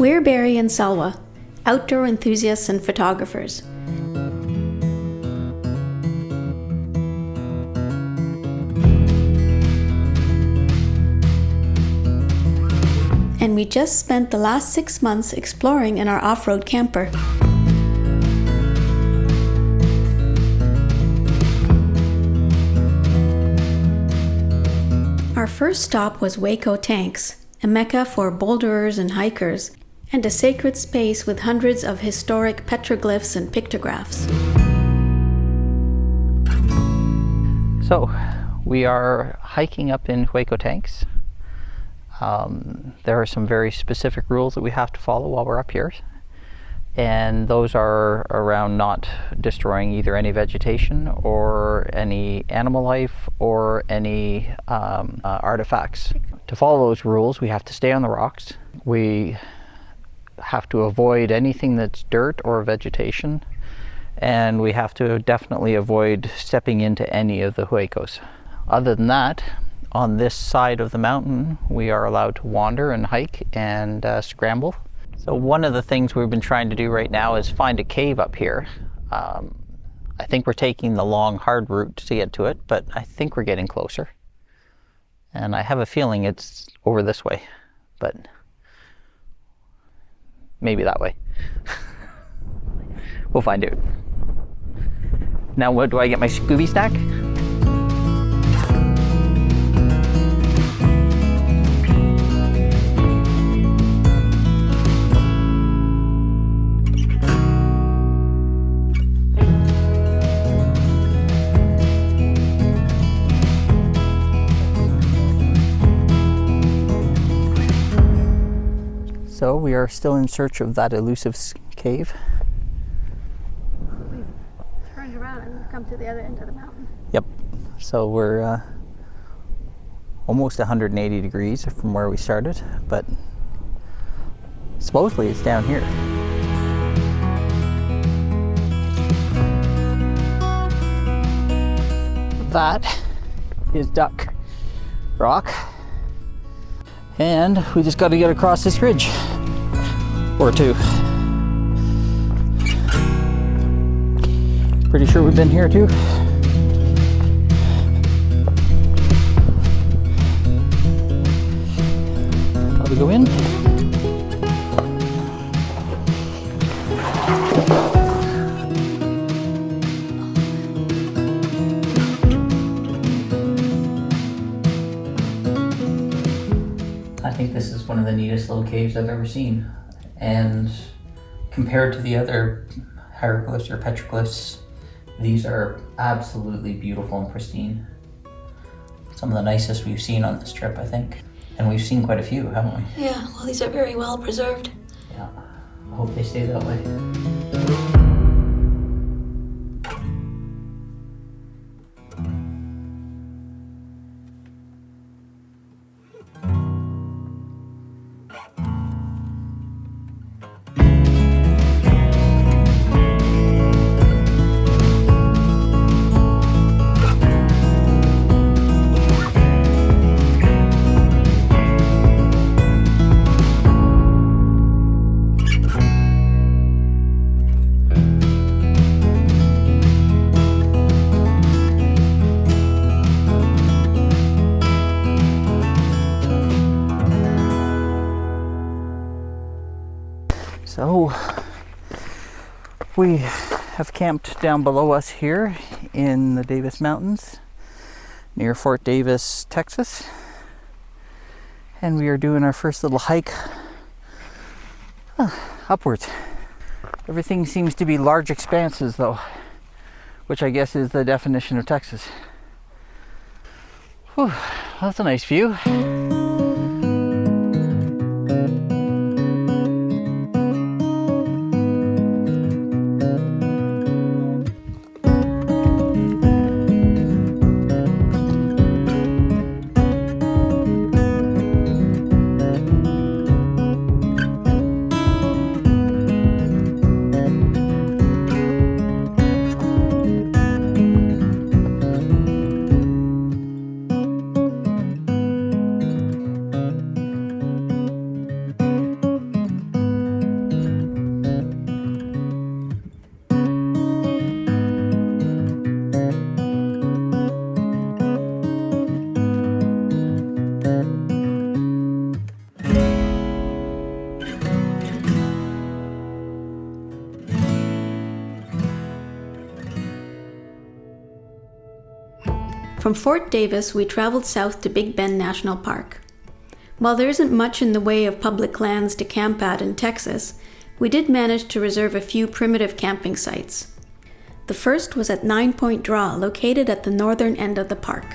We're Barry and Salwa, outdoor enthusiasts and photographers. And we just spent the last 6 months exploring in our off-road camper. Our first stop was Hueco Tanks, a mecca for boulderers and hikers, and a sacred space with hundreds of historic petroglyphs and pictographs. So, we are hiking up in Hueco Tanks. There are some very specific rules that we have to follow while we're up here, and those are around not destroying either any vegetation or any animal life or any artifacts. To follow those rules, we have to stay on the rocks. We have to avoid anything that's dirt or vegetation, and we have to definitely avoid stepping into any of the huecos. Other than that, on this side of the mountain, we are allowed to wander and hike and scramble. So one of the things we've been trying to do right now is find a cave up here. I think we're taking the long, hard route to get to it, but I think we're getting closer. And I have a feeling it's over this way, but maybe that way. We'll find out. Now, what do I get my Scooby snack? So we are still in search of that elusive cave. We've turned around and come to the other end of the mountain. Yep. So we're almost 180 degrees from where we started, but supposedly it's down here. That is Duck Rock. And we just got to get across this ridge. Or two. Pretty sure we've been here too. Probably go in. I think this is one of the neatest little caves I've ever seen, and compared to the other hieroglyphs or petroglyphs, these are absolutely beautiful and pristine. Some of the nicest we've seen on this trip, I think, and we've seen quite a few, haven't we? Yeah, well, these are very well preserved. Yeah, I hope they stay that way. So we have camped down below us here in the Davis Mountains near Fort Davis, Texas, and we are doing our first little hike upwards. Everything seems to be large expanses though, which I guess is the definition of Texas. Whew, that's a nice view. From Fort Davis, we traveled south to Big Bend National Park. While there isn't much in the way of public lands to camp at in Texas, we did manage to reserve a few primitive camping sites. The first was at 9 Point Draw, located at the northern end of the park.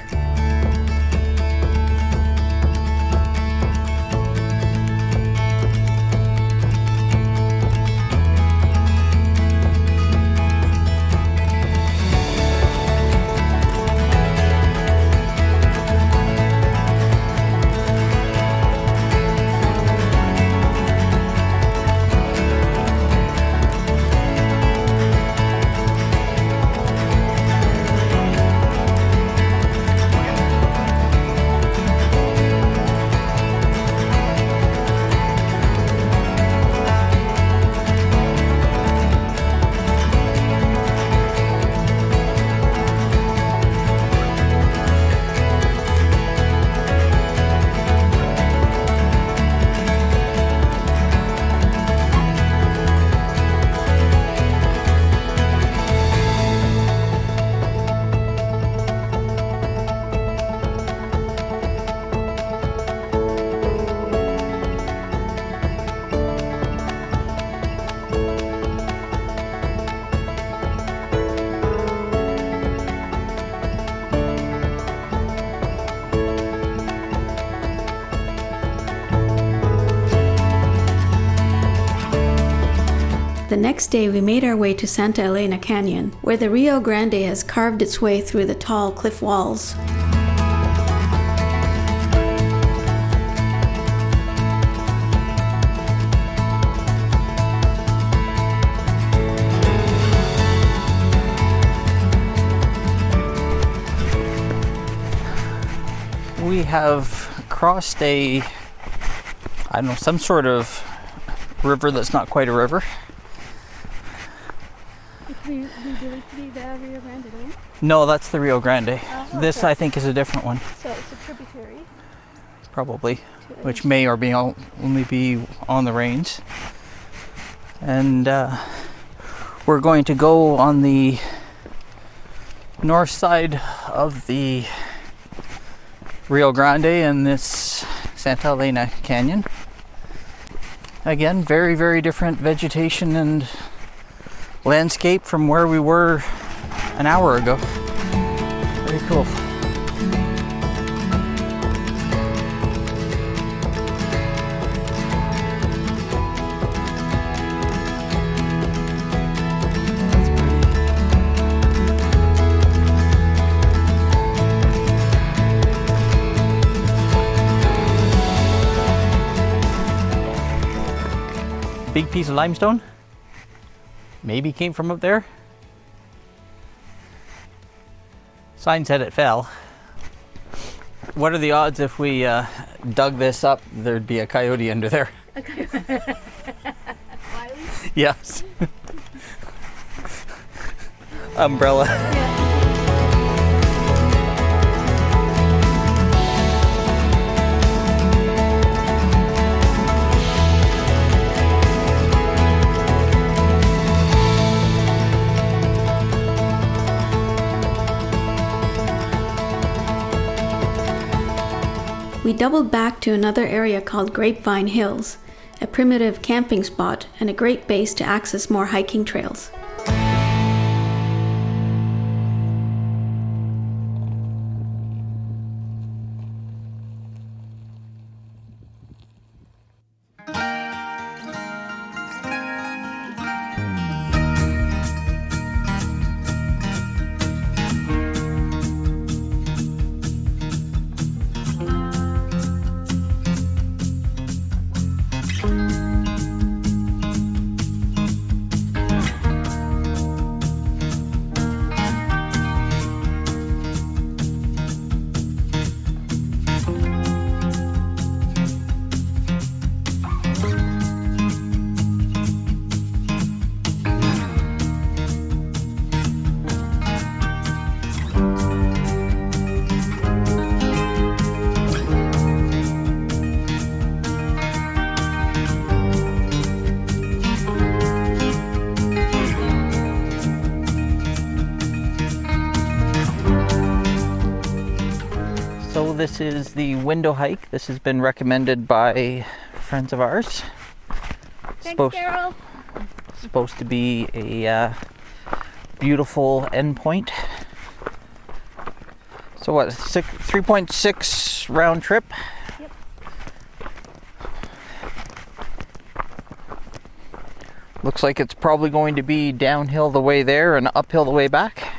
The next day, we made our way to Santa Elena Canyon, where the Rio Grande has carved its way through the tall cliff walls. We have crossed some sort of river that's not quite a river. We believe to be the Rio Grande, don't we? No, that's the Rio Grande. Oh, This, okay. I think, is a different one. So it's a tributary. Probably, which may or may only be on the range. And we're going to go on the north side of the Rio Grande in this Santa Elena Canyon. Again, very, very different vegetation and landscape from where we were an hour ago. Very cool. Big piece of limestone. Maybe came from up there. Sign said it fell. What are the odds if we dug this up, there'd be a coyote under there? Okay. Yes. Umbrella. We doubled back to another area called Grapevine Hills, a primitive camping spot and a great base to access more hiking trails. this is the window hike. This has been recommended by friends of ours. Thanks, Carol. Supposed to be a beautiful endpoint. So what, 3.6 round trip? Yep. Looks like it's probably going to be downhill the way there and uphill the way back.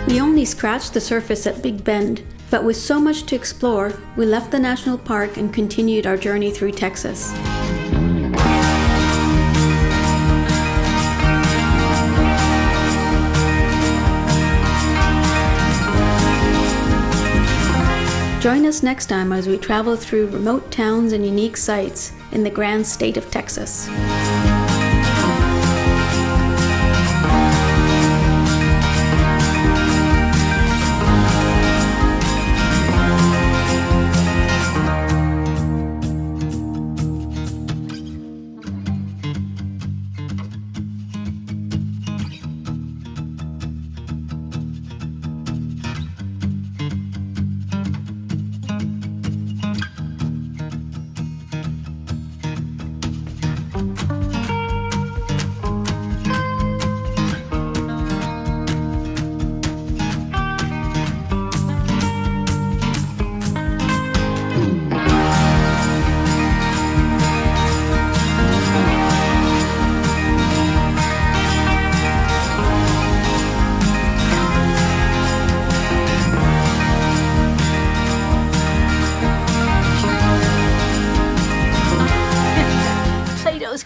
We only scratched the surface at Big Bend, but with so much to explore, we left the national park and continued our journey through Texas. Join us next time as we travel through remote towns and unique sites in the grand state of Texas.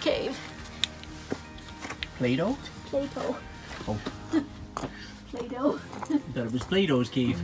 Cave. Play-Doh? Plato. Oh, Plato. I thought it was Play-Doh's cave.